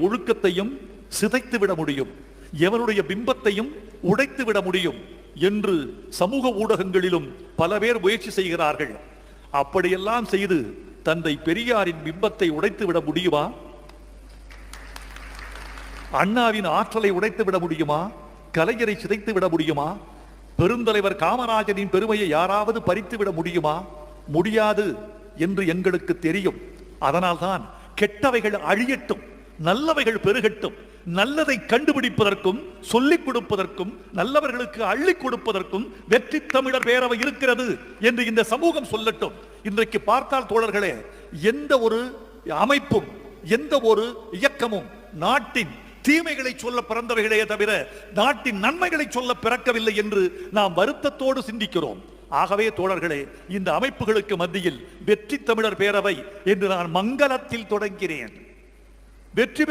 ஒழுக்கத்தையும் சிதைத்து விட முடியும், எவனுடைய பிம்பத்தையும் உடைத்து விட முடியும் என்று சமூக ஊடகங்களிலும் பல பேர் முயற்சி செய்கிறார்கள். அப்படியெல்லாம் செய்து தந்தை பெரியாரின் பிம்பத்தை உடைத்து விட முடியுமா? அண்ணாவின் ஆற்றலை உடைத்து விட முடியுமா? கலைஞரை சிதைத்து விட முடியுமா? பெருந்தலைவர் காமராஜரின் பெருமையை யாராவது பறித்து விட முடியுமா? முடியாது என்று எங்களுக்கு தெரியும். அதனால்தான் கெட்டவைகள் அழியட்டும், நல்லவைகள் பெருகட்டும், நல்லதை கண்டுபிடிப்பதற்கும் சொல்லிக் கொடுப்பதற்கும் நல்லவர்களுக்கு அள்ளி கொடுப்பதற்கும் வெற்றி தமிழர் பேரவை இருக்கிறது என்று இந்த சமூகம் சொல்லட்டும். இன்றைக்கு பார்த்தால் தோழர்களே, எந்த ஒரு அமைப்பும் எந்த ஒரு இயக்கமும் நாட்டின் தீமைகளை சொல்ல பிறந்தவைகளே தவிர நாட்டின் நன்மைகளை சொல்ல பிறக்கவில்லை என்று நாம் வருத்தத்தோடு சிந்திக்கிறோம். ஆகவே தோழர்களே, இந்த அமைப்புகளுக்கு மத்தியில் வெற்றி தமிழர் பேரவை என்று நான் மங்களத்தில் தொடங்கிறேன். வெற்றி